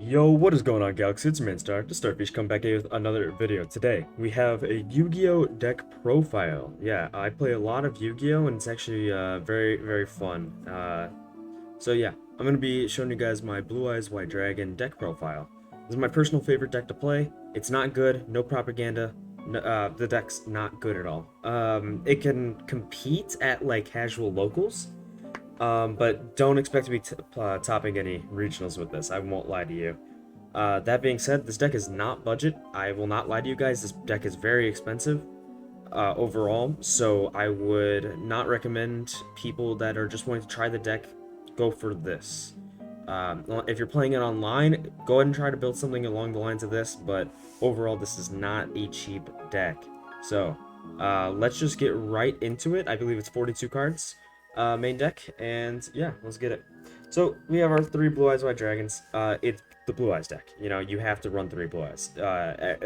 Yo, what is going on, Galaxy? It's Manstar, the Starfish, come back here with another video. Today, we have a Yu-Gi-Oh! Deck profile. Yeah, I play a lot of Yu-Gi-Oh! And it's actually very, very fun. So yeah, I'm going to be showing you guys my Blue Eyes White Dragon deck profile. This is my personal favorite deck to play. It's not good, no propaganda. The deck's not good at all. It can compete at like casual locals, but don't expect to be topping any regionals with this. I won't lie to you. That being said, this deck is not budget. I will not lie to you guys. This deck is very expensive overall, so I would not recommend people that are just wanting to try the deck go for this. If you're playing it online, go ahead and try to build something along the lines of this, but overall, this is not a cheap deck. So, let's just get right into it. I believe it's 42 cards, main deck, and yeah, let's get it. So, we have our 3 Blue Eyes White Dragons. It's the Blue Eyes deck. You know, you have to run 3 Blue Eyes.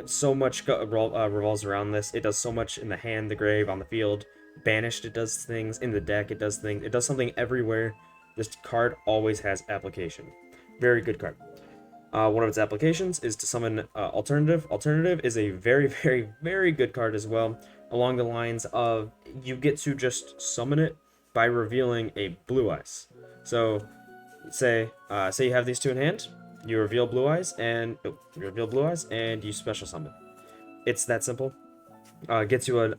So much revolves around this. It does so much in the hand, the grave, on the field. Banished, it does things. In the deck, it does things. It does something everywhere. This card always has application. Very good card. One of its applications is to summon Alternative. Alternative is a very, very, very good card as well, along the lines of you get to just summon it by revealing a Blue Eyes. So, say you have these 2 in hand, you reveal Blue Eyes, and you special summon. It's that simple. Gets you an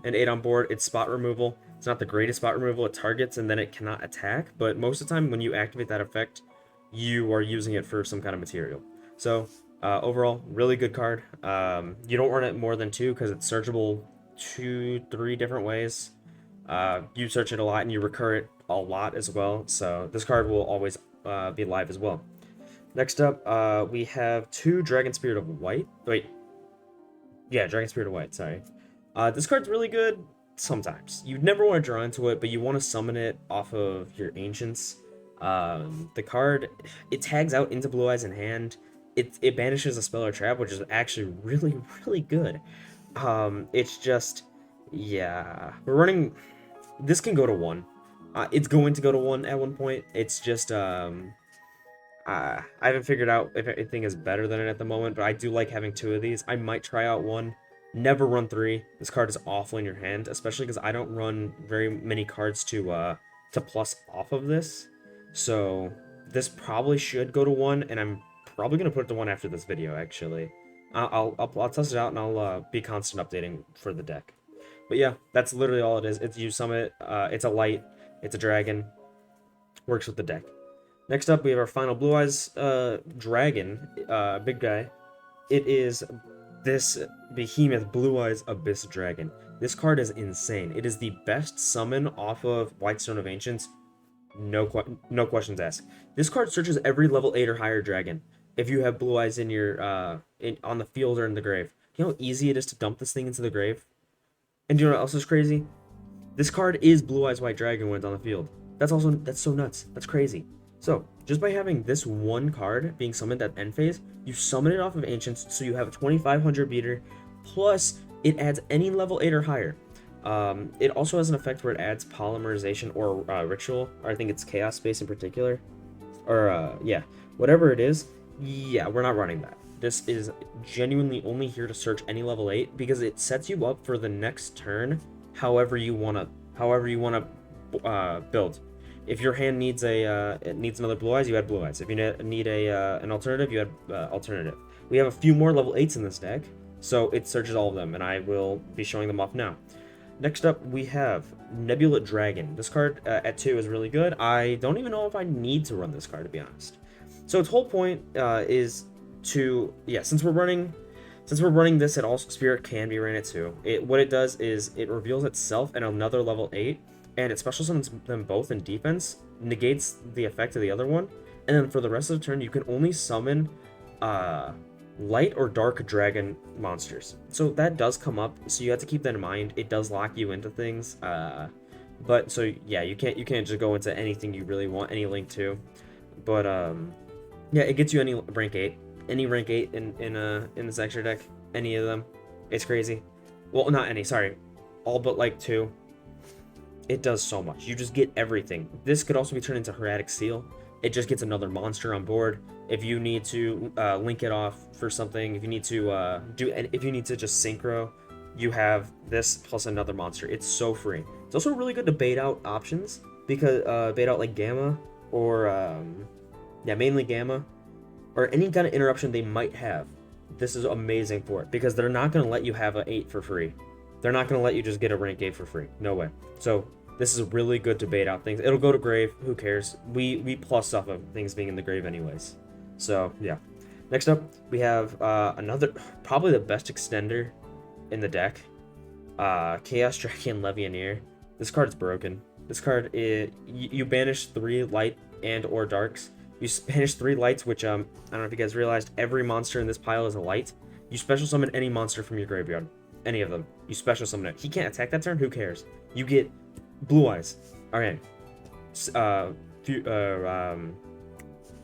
8 on board. It's spot removal. It's not the greatest spot removal. It targets and then it cannot attack, but most of the time when you activate that effect, you are using it for some kind of material. So overall, really good card. You don't run it more than 2 because it's searchable 2-3 different ways. You search it a lot and you recur it a lot as well. So this card will always be live as well. Next up, we have 2 Dragon Spirit of White. Wait. Yeah, Dragon Spirit of White, sorry. This card's really good sometimes. You never want to draw into it, but you want to summon it off of your Ancients. The card, it tags out into Blue Eyes in hand. It banishes a spell or trap, which is actually really, really good. It's just, yeah. We're running, this can go to 1. It's going to go to 1 at one point. It's just, I haven't figured out if anything is better than it at the moment, but I do like having 2 of these. I might try out 1. Never run 3. This card is awful in your hand, especially because I don't run very many cards to plus off of this. So this probably should go to 1, and I'm probably gonna put it to 1 after this video. Actually, I'll test it out and I'll be constant updating for the deck. But yeah, that's literally all it is. It's you summon it. It's a light. It's a dragon. Works with the deck. Next up, we have our final Blue Eyes Dragon, big guy. It is this behemoth Blue Eyes Abyss Dragon. This card is insane. It is the best summon off of Whitestone of Ancients. No questions asked. This card searches every level 8 or higher dragon. If you have Blue Eyes in your on the field or in the grave, you know how easy it is to dump this thing into the grave. And do you know what else is crazy? This card is Blue Eyes White Dragon when it's on the field. That's so nuts. That's crazy. So, just by having this one card being summoned at end phase, you summon it off of Ancients, so you have a 2500 beater, plus it adds any level 8 or higher. It also has an effect where it adds Polymerization or Ritual, or I think it's Chaos Space in particular. Or, yeah, whatever it is, yeah, we're not running that. This is genuinely only here to search any level 8, because it sets you up for the next turn however you want to build. If your hand needs another Blue Eyes, you add Blue Eyes. If you need an alternative, you add alternative. We have a few more level 8s in this deck, so it searches all of them, and I will be showing them off now. Next up, we have Nebula Dragon. This card at 2 is really good. I don't even know if I need to run this card, to be honest. So its whole point is to, yeah, since we're running this, it also Spirit can be ran at 2. What it does is it reveals itself at another level 8. And it special summons them both in defense, negates the effect of the other one, and then for the rest of the turn, you can only summon light or dark dragon monsters. So that does come up, so you have to keep that in mind. It does lock you into things, but so yeah, you can't just go into anything you really want, any link to. But yeah, it gets you any rank 8 in this extra deck, any of them. It's crazy. Well, not any, sorry, all but like 2. It does so much. You just get everything. This could also be turned into Hieratic Seal. It just gets another monster on board. If you need to link it off for something, if you need to if you need to just synchro, you have this plus another monster. It's so free. It's also really good to bait out options because bait out like gamma or yeah, mainly gamma or any kind of interruption they might have. This is amazing for it because they're not going to let you have an 8 for free. They're not going to let you just get a rank 8 for free. No way. So this is really good to bait out things. It'll go to grave. Who cares? We plus off of things being in the grave anyways. So yeah. Next up, we have another, probably the best extender in the deck. Chaos Dragon Levianeer. This card's broken. This card is you banish 3 light and or darks. You banish 3 lights, which I don't know if you guys realized, every monster in this pile is a light. You special summon any monster from your graveyard, any of them. You special summon it. He can't attack that turn. Who cares? You get Blue Eyes. Okay.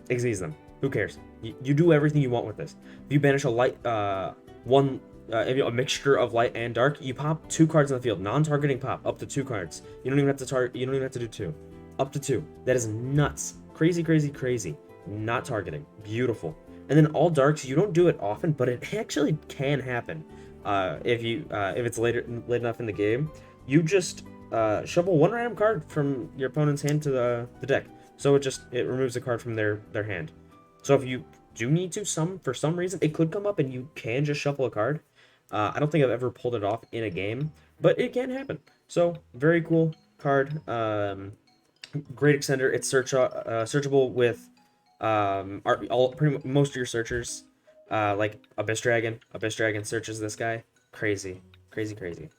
Exceed them. Who cares? You do everything you want with this. If you banish a light, a mixture of light and dark, you pop 2 cards in the field. Non-targeting pop, up to 2 cards. You don't even have to target. You don't even have to do 2. Up to 2. That is nuts. Crazy, crazy, crazy. Not targeting. Beautiful. And then all darks, you don't do it often, but it actually can happen. If it's late enough in the game, you just shuffle 1 random card from your opponent's hand to the deck. So it removes a card from their hand. So if you do need to, for some reason, it could come up and you can just shuffle a card. I don't think I've ever pulled it off in a game, but it can happen. So very cool card. Great extender. It's searchable with most of your searchers. Like Abyss Dragon. Abyss Dragon searches this guy. Crazy, crazy, crazy.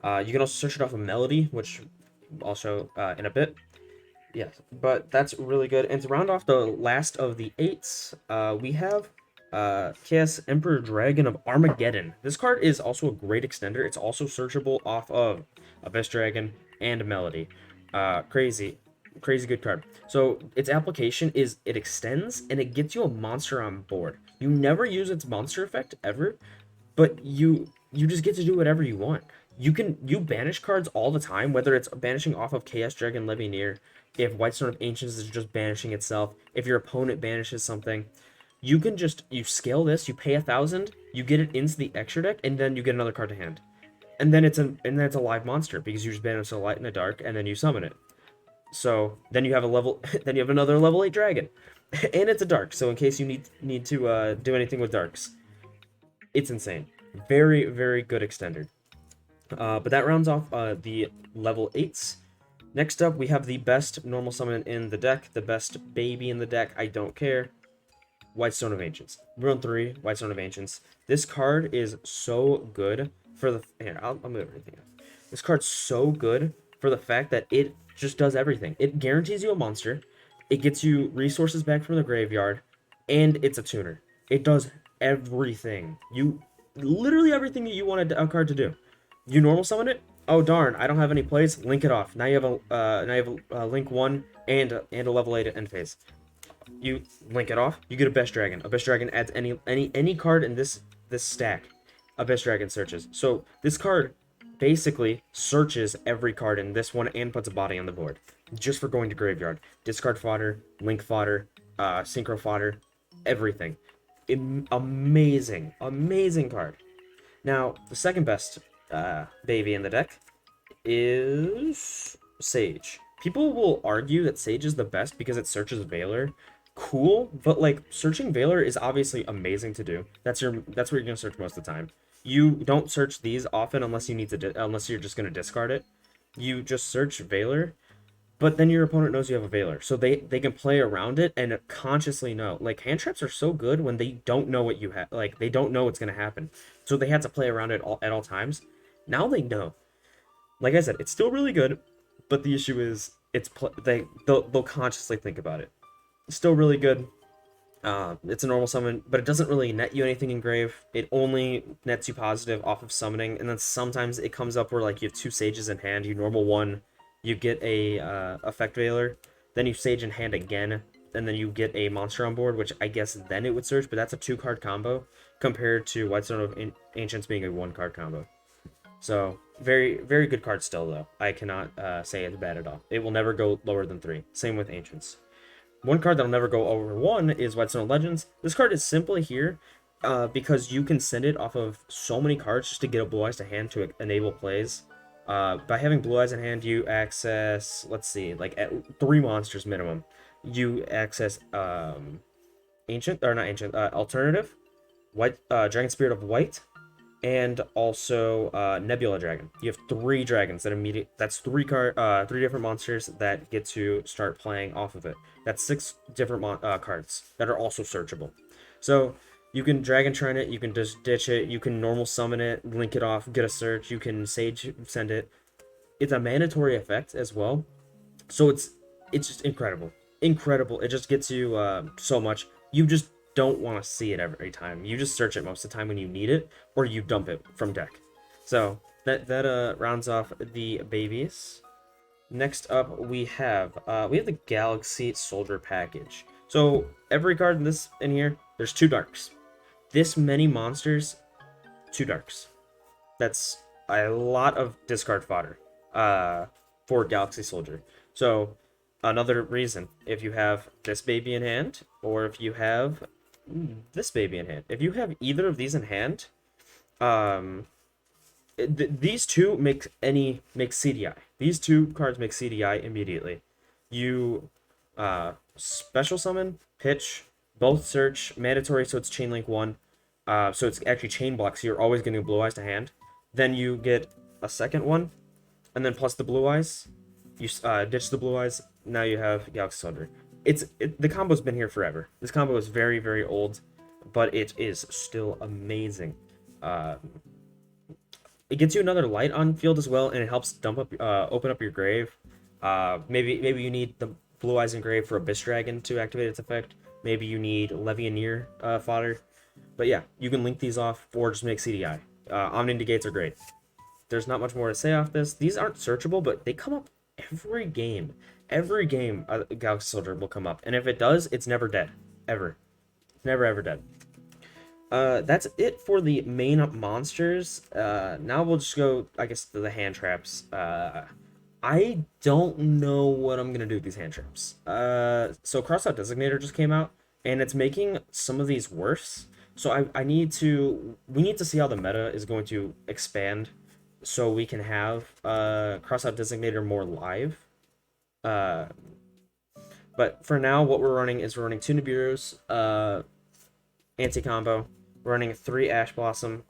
You can also search it off of Melody, which I'll show in a bit. Yes, but that's really good. And to round off the last of the 8s, we have Chaos Emperor Dragon of Armageddon. This card is also a great extender. It's also searchable off of Abyss Dragon and Melody. Crazy good card. So its application is it extends and it gets you a monster on board. You never use its monster effect ever, but you just get to do whatever you want. You banish cards all the time, whether it's banishing off of Chaos Dragon Levianeer, if Whitestone of Ancients is just banishing itself, if your opponent banishes something, you scale this, you pay 1,000, you get it into the extra deck, and then you get another card to hand. And then it's a live monster because you just banish a light and a dark, and then you summon it. So then you have another level 8 dragon, and it's a dark. So in case you need to do anything with darks, it's insane. Very, very good extender. But that rounds off the level 8s. Next up, we have the best normal summon in the deck, the best baby in the deck. I don't care. Whitestone of Ancients. Rune 3, Whitestone of Ancients. This card is so good for the... Here, I'll move everything up. This card's so good for the fact that it just does everything. It guarantees you a monster. It gets you resources back from the graveyard. And it's a tuner. It does everything. Literally everything that you want a card to do. You normal summon it? Oh darn, I don't have any plays. Link it off. Now you have a link 1 and a level 8 end phase. You link it off. You get Abyss Dragon. Abyss Dragon adds any card in this stack. Abyss Dragon searches. So this card basically searches every card in this one and puts a body on the board just for going to graveyard. Discard fodder, link fodder, synchro fodder, everything. Amazing card. Now the second best baby in the deck is Sage. People will argue that Sage is the best because it searches Valor. Cool, but like searching Valor is obviously amazing to do. That's where you're gonna search most of the time. You don't search these often unless you need to unless you're just gonna discard it. You just search Valor, but then your opponent knows you have a Valor, so they can play around it and consciously know. Like hand traps are so good when they don't know what you have. Like they don't know what's gonna happen, so they had to play around it at all times. Now they know. Like I said, it's still really good, but the issue is they'll consciously think about it. It's still really good. It's a normal summon, but it doesn't really net you anything in grave. It only nets you positive off of summoning, and then sometimes it comes up where like you have 2 sages in hand, you normal 1, you get a effect Valor, then you sage in hand again, and then you get a monster on board, which I guess then it would search, but that's a 2-card combo compared to Whitestone of Ancients being a 1-card combo. So very, very good card still, though. I cannot say it's bad at all. It will never go lower than 3. Same with Ancients. One card that'll never go over 1 is Whitestone Legends. This card is simply here because you can send it off of so many cards just to get a Blue Eyes to hand to enable plays. By having Blue Eyes in hand, you access, let's see, like at 3 monsters minimum. You access Ancient, or not Ancient, Alternative, White, Dragon Spirit of White, and also Nebula Dragon. You have 3 dragons that immediate. That's 3 different monsters that get to start playing off of it. That's 6 different cards that are also searchable. So you can Dragon Shrine it, you can just ditch it, you can normal summon it, link it off, get a search, you can Sage send it. It's a mandatory effect as well, so it's just incredible, incredible. It just gets you so much. You just don't want to see it every time. You just search it most of the time when you need it, or you dump it from deck. So that rounds off the babies. Next up, we have the Galaxy Soldier package. So every card in here, there's 2 darks. This many monsters, 2 darks. That's a lot of discard fodder for Galaxy Soldier. So another reason, if you have this baby in hand, or if you have this baby in hand, if you have either of these in hand, these two make CDI. These 2 cards make CDI immediately. You special summon, pitch, both search, mandatory, so it's chain link 1. So it's actually chain block, so you're always getting Blue Eyes to hand. Then you get a second one, and then plus the Blue Eyes. You ditch the Blue Eyes. Now you have Galaxy Soldier. The combo's been here forever. This combo is very, very old, but it is still amazing. It gets you another light on field as well, and it helps open up your grave. Maybe you need the Blue Eyes in grave for Abyss Dragon to activate its effect. Maybe you need Levianeer fodder. But yeah, you can link these off or just make CDI. Omni Negates are great. There's not much more to say off this. These aren't searchable, but they come up every game. Every game, Galaxy Soldier will come up. And if it does, it's never dead. Ever. It's never, ever dead. That's it for the main monsters. Now we'll just go, I guess, to the hand traps. I don't know what I'm gonna do with these hand traps. So Crossout Designator just came out, and it's making some of these worse. So we need to see how the meta is going to expand, so we can have Crossout Designator more live. But for now, what we're running is 2 Nibiru's, anti-combo. We're running 3 Ash Blossom,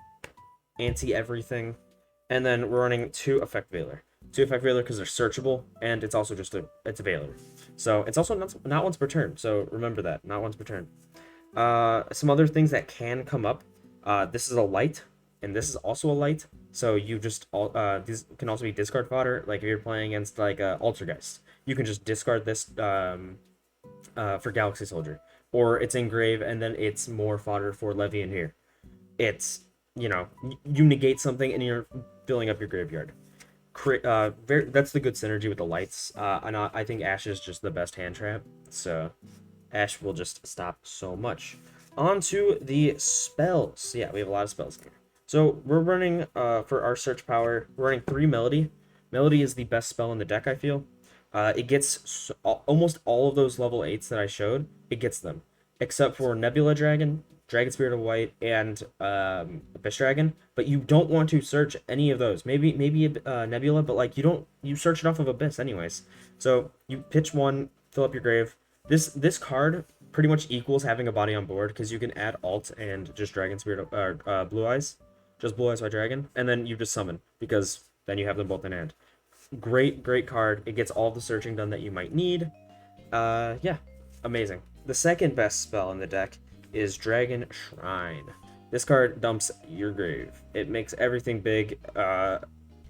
anti-everything, and then we're running 2 Effect Veiler. 2 Effect Veiler because they're searchable, and it's also just it's a Veiler. So it's also not once per turn, so remember that, not once per turn. Some other things that can come up, this is a light, and this is also a light, so you just, these can also be discard fodder, like if you're playing against like Altergeist. You can just discard this for Galaxy Soldier. Or it's in grave, and then it's more fodder for Levianeer. It's, you negate something, and you're filling up your graveyard. That's the good synergy with the lights. And I think Ash is just the best hand trap, so Ash will just stop so much. On to the spells. Yeah, we have a lot of spells here. So we're running, for our search power, we're running 3 Melody. Melody is the best spell in the deck, I feel. It gets almost all of those level 8s that I showed. It gets them, except for Nebula Dragon, Dragon Spirit of White, and Abyss Dragon. But you don't want to search any of those. Maybe Nebula, but like you search it off of Abyss anyways. So you pitch 1, fill up your grave. This card pretty much equals having a body on board, because you can add alt and just Dragon Spirit of Blue Eyes, just Blue Eyes by Dragon, and then you just summon, because then you have them both in hand. Great card. It gets all the searching done that you might need. Yeah, amazing. The second best spell in the deck is Dragon Shrine. This card dumps your grave. It makes everything big, or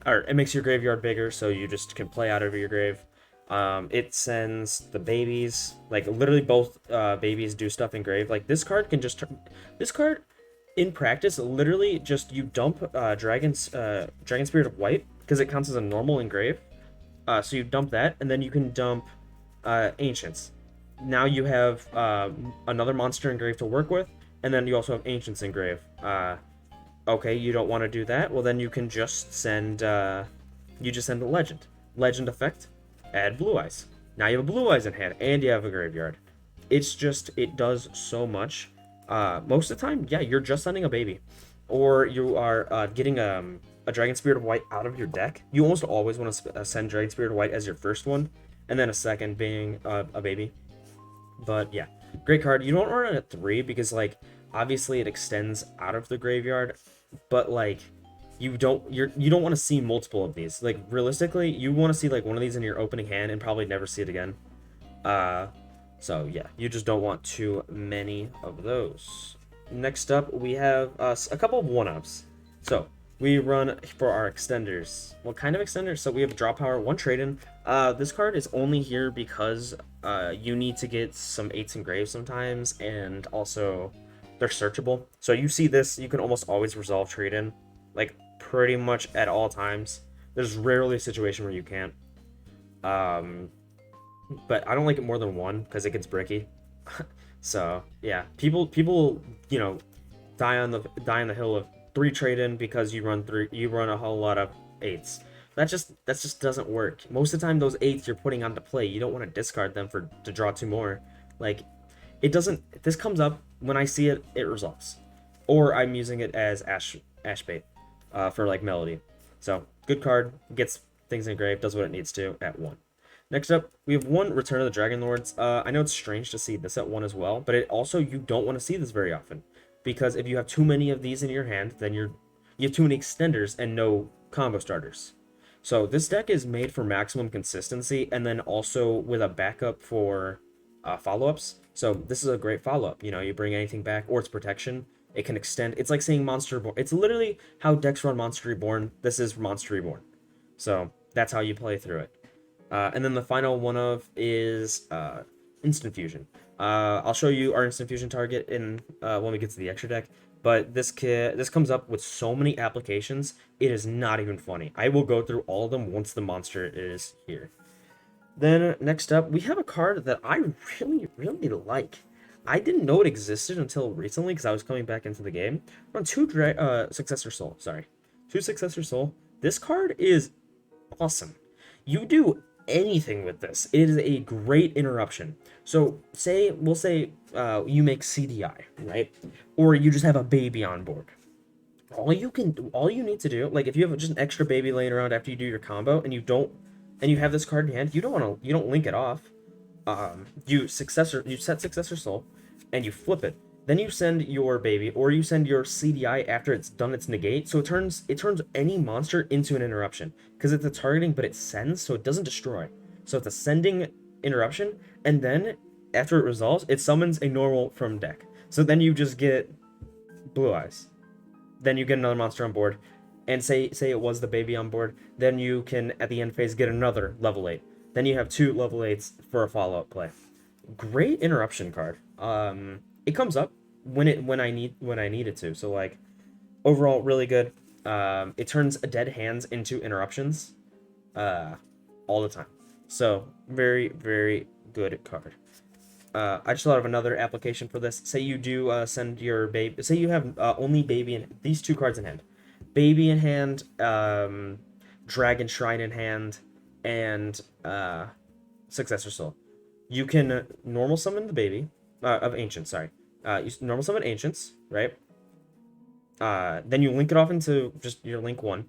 it makes your graveyard bigger, so you just can play out of your grave. It sends the babies, like literally both babies do stuff in grave. Like this card can just this card in practice literally just you dump Dragon Spirit of White, because it counts as a normal in grave. So you dump that, and then you can dump Ancients. Now you have another monster in grave to work with, and then you also have Ancients in grave. Okay, you don't want to do that? Well, then you can just send a Legend. Legend effect, add Blue Eyes. Now you have a Blue Eyes in hand, and you have a graveyard. it's just, it does so much. Most of the time, yeah, you're just sending a baby, or you are getting a Dragon Spirit of White out of your deck. You almost always want to send Dragon Spirit of White as your first one, and then a second being a baby. But yeah, great card. You don't run it at 3 because like obviously it extends out of the graveyard, but like you don't want to see multiple of these. Like realistically, you want to see like one of these in your opening hand and probably never see it again. Uh so yeah, you just don't want too many of those. Next up, we have a couple of one-ups. So we run for our extenders. What kind of extenders? So we have draw power, 1 trade-in. This card is only here because you need to get some 8s and graves sometimes, and also they're searchable. So you see this, you can almost always resolve trade-in, like pretty much at all times. There's rarely a situation where you can't. But I don't like it more than 1 because it gets bricky. So yeah, people die on the hill of 3 trade in because you run a whole lot of 8s. That just doesn't work. Most of the time those 8s you're putting onto play, you don't want to discard them to draw 2 more. Like it doesn't, this comes up when I see it, it resolves. Or I'm using it as ash bait for like melody. So good card, gets things engraved, does what it needs to at 1. Next up, we have 1 Return of the Dragon Lords. I know it's strange to see this at 1 as well, but it also, you don't want to see this very often. Because if you have too many of these in your hand, then you have too many extenders and no combo starters. So this deck is made for maximum consistency, and then also with a backup for follow-ups. So this is a great follow-up. You know, you bring anything back, or it's protection. It can extend. It's like saying Monster Reborn. It's literally how decks run Monster Reborn. This is Monster Reborn. So that's how you play through it. And then the final one of is Instant Fusion. I'll show you our Instant Fusion target in when we get to the extra deck. But this comes up with so many applications, it is not even funny. I will go through all of them once the monster is here. Then next up, we have a card that I really, really like. I didn't know it existed until recently because I was coming back into the game. We're on 2 Successor Soul, sorry. 2 Successor Soul. This card is awesome. You do anything with this. It is a great interruption. So we'll say you make CDI, right? Or you just have a baby on board. All you need to do, like if you have just an extra baby laying around after you do your combo and you have this card in hand, you don't link it off. You set Successor Soul and you flip it. Then you send your baby, or you send your CDI after it's done its negate. So it turns any monster into an interruption because it's a targeting, but it sends, so it doesn't destroy. So it's a sending interruption, and then after it resolves, it summons a normal from deck. So then you just get Blue Eyes. Then you get another monster on board, and say it was the baby on board. Then you can at the end phase get another level 8. Then you have 2 level 8s for a follow-up play. Great interruption card. It comes up when I need it to. So like overall really good. It turns dead hands into interruptions all the time. So very, very good card. I just thought of another application for this. Say you do send your baby. Say you have only baby in these 2 cards in hand. Baby in hand, Dragon Shrine in hand, and Successor Soul. You can normal summon the baby of Ancients. Sorry, you normal summon Ancients, right? Then you link it off into just your link 1.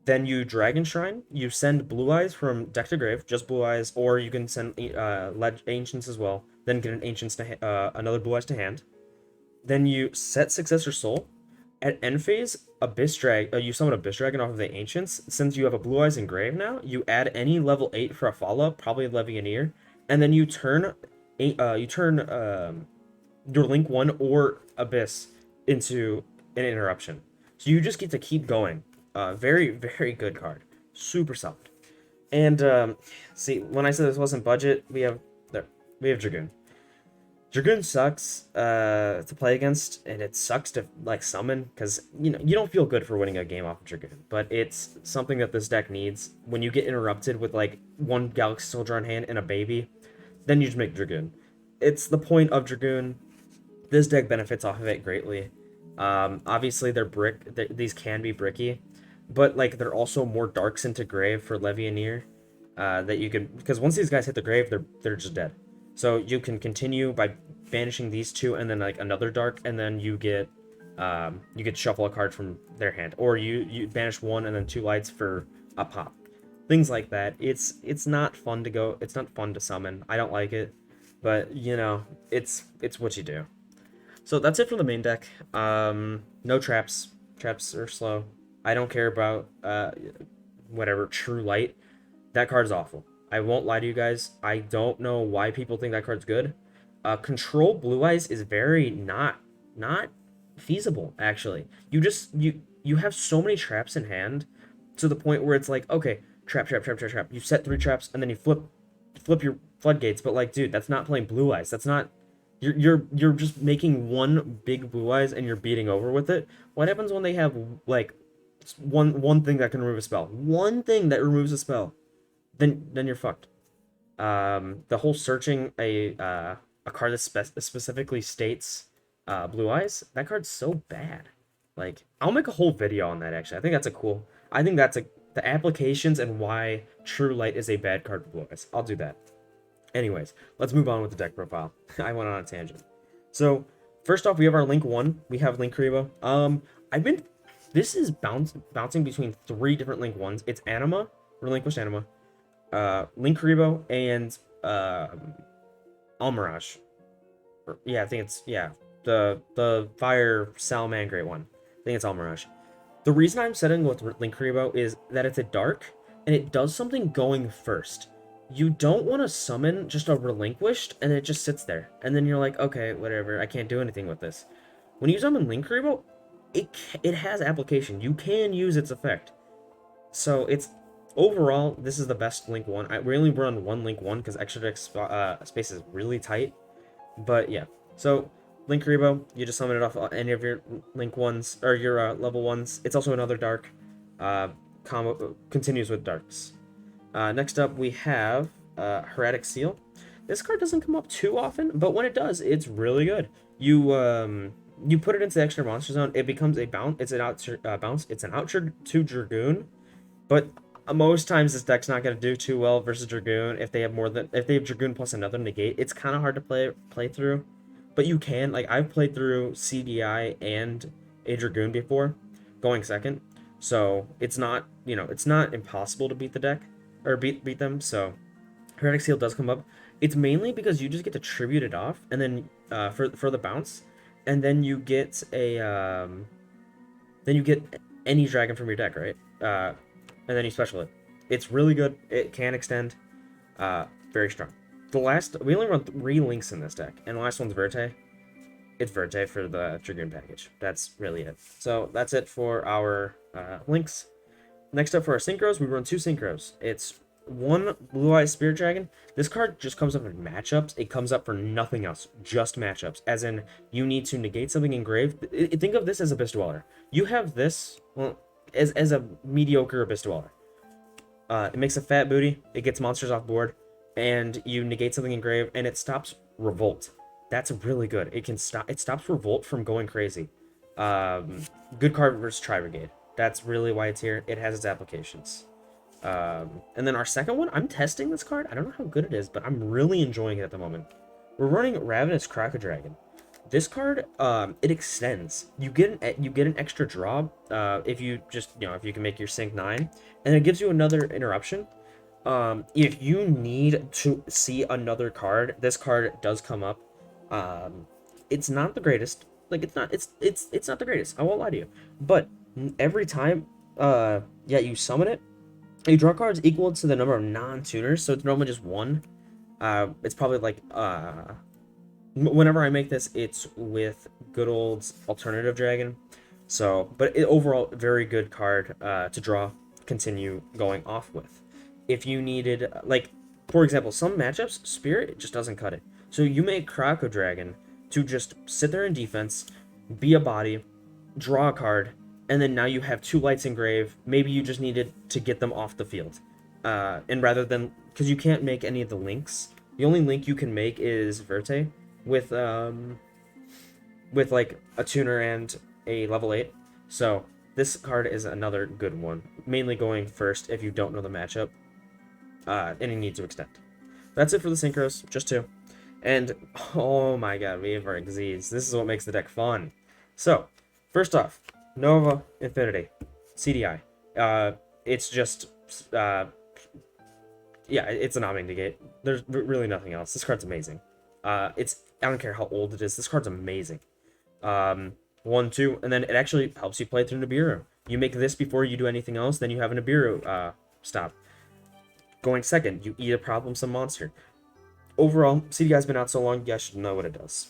Then you Dragon Shrine. You send Blue Eyes from deck to grave, just Blue Eyes, or you can send Ancients as well. Then get an Ancients to another Blue Eyes to hand. Then you set Successor Soul. At end phase, you summon Abyss Dragon off of the Ancients. Since you have a Blue Eyes engraved now, you add any level 8 for a follow-up, probably Levianeer, and then you turn your Link 1 or Abyss into an interruption. So you just get to keep going. Very, very good card. Super solid. And see, when I said this wasn't budget, we have Dragoon. Dragoon sucks to play against, and it sucks to like summon because you don't feel good for winning a game off of Dragoon, but it's something that this deck needs. When you get interrupted with like 1 Galaxy Soldier on hand and a baby, then you just make Dragoon. It's the point of Dragoon. This deck benefits off of it greatly. Obviously these can be bricky, but like they're also more darks into grave for Levianeer that you can, because once these guys hit the grave, they're just dead. So you can continue by banishing these two and then like another dark, and then you get shuffle a card from their hand, or you banish one and then two lights for a pop, things like that. It's not fun to go. It's not fun to summon. I don't like it, but you know, it's what you do. So that's it for the main deck. No traps. Traps are slow. I don't care about whatever True Light. That card is awful. I won't lie to you guys. I don't know why people think that card's good. Control Blue Eyes is very not feasible, actually. You have so many traps in hand to the point where it's like, okay, trap, trap, trap, trap, trap. You set 3 traps and then you flip your floodgates, but like, dude, that's not playing Blue Eyes. That's not you're just making one big Blue Eyes and you're beating over with it. What happens when they have like one thing that can remove a spell? One thing that removes a spell. Then you're fucked. The whole searching a card that specifically states Blue Eyes, that card's so bad. Like, I'll make a whole video on that, actually. I think that's the applications and why True Light is a bad card for Blue Eyes. I'll do that. Anyways, let's move on with the deck profile. I went on a tangent. So, first off, we have our Link 1. We have Link Karibo. This is bouncing between 3 different Link 1s. It's Anima, Relinquished Anima, Link Karibo, and Almirage. Yeah, I think it's the Fire Salamangreat one. I think it's Almirage. The reason I'm setting with Link Karibo is that it's a dark and it does something going first. You don't want to summon just a Relinquished and it just sits there, and then you're like, okay, whatever, I can't do anything with this. When you summon Link Karibo, it has application. You can use its effect. So it's overall, this is the best Link 1. We only run one Link 1 because extra deck space is really tight. But yeah, so Link Karibo, you just summon it off any of your Link 1s, or your level 1s. It's also another dark. Combo continues with darks. Next up, we have Heretic Seal. This card doesn't come up too often, but when it does, it's really good. You put it into the extra monster zone, it becomes a bounce. It's an bounce. It's an oucher to Dragoon, but most times this deck's not going to do too well versus Dragoon. If they have Dragoon plus another negate, it's kind of hard to play through. But you can, like, I've played through CDI and a Dragoon before, going second. So it's not, it's not impossible to beat the deck or beat them. So Heretic Seal does come up. It's mainly because you just get to tribute it off, and then for the bounce, and then you get any dragon from your deck, right? And then you special it. It's really good. It can extend. Very strong. We only run 3 links in this deck, and the last one's Verte. It's Verte for the Dragoon package. That's really it. So that's it for our links. Next up for our synchros, we run 2 synchros. It's 1 Blue Eyes Spirit Dragon. This card just comes up in matchups. It comes up for nothing else, just matchups. As in, you need to negate something engraved. Think of this as Abyss Dweller. You have this, well, as a mediocre Abyss Dweller. It makes a fat booty. It gets monsters off board, and you negate something engraved, and it stops Revolt. That's really good. It stops Revolt from going crazy. Good card versus Tri-Brigade. That's really why it's here. It has its applications. And then our second one, I'm testing this card. I don't know how good it is, but I'm really enjoying it at the moment. We're running Ravenous Crocodile. This card, it extends. You get an extra draw if you just, if you can make your sync 9, and it gives you another interruption. If you need to see another card, this card does come up. It's not the greatest. Like, it's not the greatest. I won't lie to you. But every time, you summon it, you draw cards equal to the number of non-tuners, so it's normally just 1. It's probably like, whenever I make this, it's with good old Alternative Dragon. So, but overall, very good card to draw, continue going off with. If you needed, like, for example, some matchups, Spirit just doesn't cut it. So you make Croco Dragon to just sit there in defense, be a body, draw a card, and then now you have 2 lights engrave. Maybe you just needed to get them off the field. And rather than, because you can't make any of the links, the only link you can make is Verte with like a tuner and a level 8. So this card is another good one, mainly going first if you don't know the matchup, and you need to extend. That's it for the synchros, just 2. And oh my god, we have our Xyz. This is what makes the deck fun. So, first off, Nova Infinity, CDI. It's just yeah, it's an Omni Negate. There's really nothing else. This card's amazing. It's I don't care how old it is. This card's amazing. 1, 2, and then it actually helps you play through Nibiru. You make this before you do anything else, then you have a Nibiru stop. Going second, you eat a problem-some monster. Overall, CDI's been out so long, you guys should know what it does.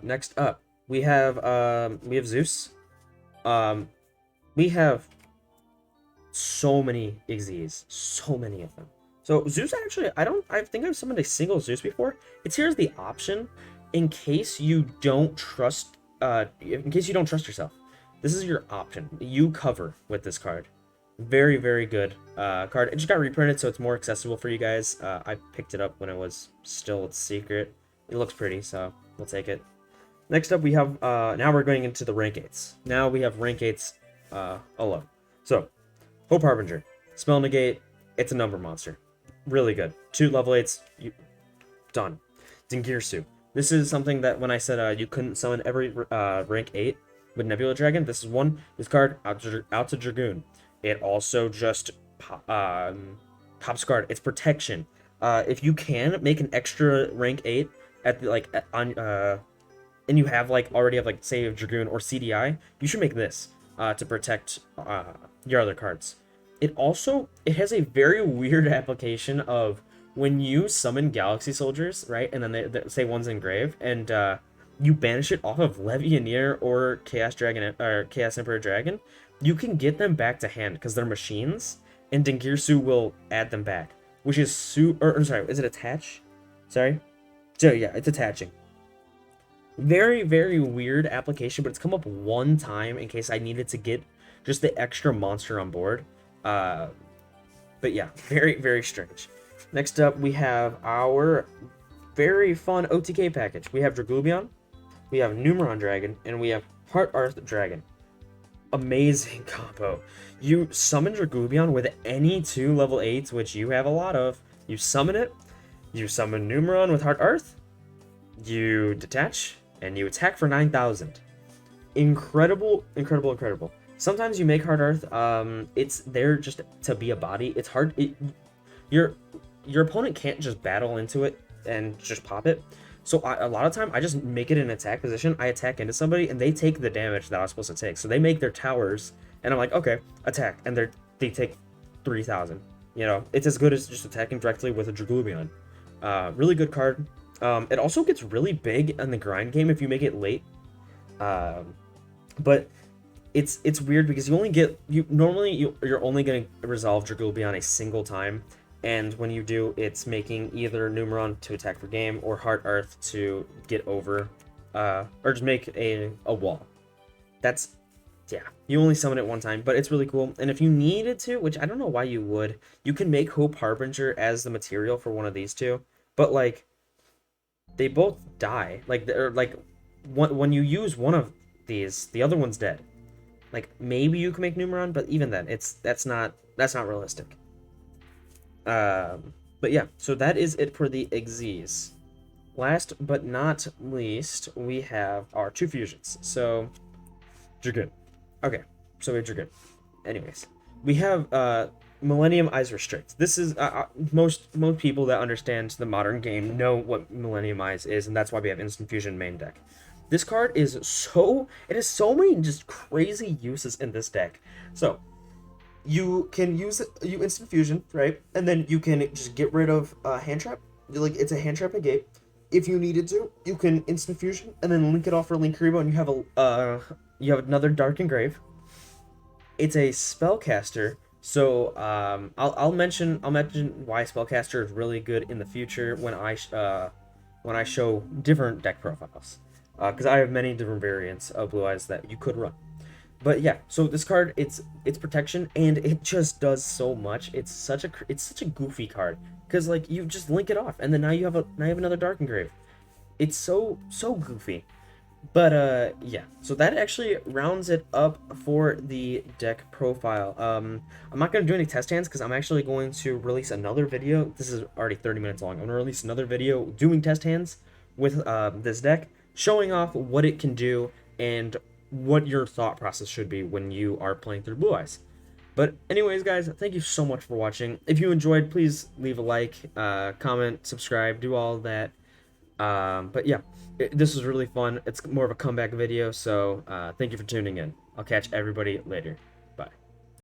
Next up, we have Zeus. We have so many Xyzs, so many of them. So Zeus actually, I think I've summoned a single Zeus before. It's here as the option in case you don't trust, yourself. This is your option. You cover with this card. Very, very good card. It just got reprinted, so it's more accessible for you guys. I picked it up when it was still secret. It looks pretty, so we'll take it. Next up, we have, now we're going into the rank 8s. Now we have rank 8s alone. So, Hope Harbinger. Spell Negate. It's a number monster. Really good. 2 level 8s. Done. Dingirsu. This is something that when I said you couldn't summon every rank 8 with Nebula Dragon, this is one. This card, out to Dragoon. It also just pops card. It's protection. If you can make an extra rank 8 at the and you have already have say a Dragoon or CDI, you should make this to protect your other cards. It has a very weird application of when you summon Galaxy Soldiers, right? And then they say one's engrave, and you banish it off of Levianeer or Chaos Dragon or Chaos Emperor Dragon. You can get them back to hand because they're machines, and Dingirsu will add them back, which is sorry, is it attach? Sorry? So yeah, it's attaching. Very, very weird application, but it's come up one time in case I needed to get just the extra monster on board. But yeah, very, very strange. Next up, we have our very fun OTK package. We have Dragoobion, we have Numeron Dragon, and we have Heart Earth Dragon. Amazing combo. You summon Dragoobion with any 2 level 8s, which you have a lot of. You summon it, you summon Numeron with Heart Earth, you detach, and you attack for 9,000. Incredible, incredible, incredible. Sometimes you make Heart Earth, it's there just to be a body. It's hard. Your opponent can't just battle into it and just pop it. So a lot of time, I just make it in attack position. I attack into somebody, and they take the damage that I was supposed to take. So they make their towers, and I'm like, okay, attack, and they take 3,000. You know, it's as good as just attacking directly with a Dragoobion. Really good card. It also gets really big in the grind game if you make it late. But it's weird because you're only going to resolve Dragoobion a single time. And when you do, it's making either Numeron to attack for game or Heart Earth to get over, or just make a wall. That's, yeah, you only summon it one time, but it's really cool. And if you needed to, which I don't know why you would, you can make Hope Harbinger as the material for one of these two. But, they both die. When you use one of these, the other one's dead. Maybe you can make Numeron, but even then, that's not realistic. But yeah, so that is it for the Xyz. Last but not least, we have our 2 fusions. So, Dragoon. Okay, so we have Dragoon. Anyways, we have Millennium Eyes Restrict. This is most people that understand the modern game know what Millennium Eyes is, and that's why we have Instant Fusion main deck. This card it has so many just crazy uses in this deck. So, you can use you Instant Fusion, right? And then you can just get rid of Hand Trap. It's a Hand Trap negate. If you needed to, you can Instant Fusion and then link it off for Linkuriboh, and you have another Dark Engrave. It's a spellcaster, so I'll mention why spellcaster is really good in the future when I show different deck profiles, because I have many different variants of Blue Eyes that you could run. But yeah, so this card, it's protection, and it just does so much. It's such a goofy card because you just link it off, and then now you have another Dark Engrave. It's so goofy. But yeah, so that actually rounds it up for the deck profile. I'm not gonna do any test hands because I'm actually going to release another video. This is already 30 minutes long. I'm gonna release another video doing test hands with this deck, showing off what it can do and what your thought process should be when you are playing through Blue Eyes. But anyways, guys, thank you so much for watching. If you enjoyed, please leave a like, comment, subscribe, do all that. But yeah, this was really fun. It's more of a comeback video, so thank you for tuning in. I'll catch everybody later.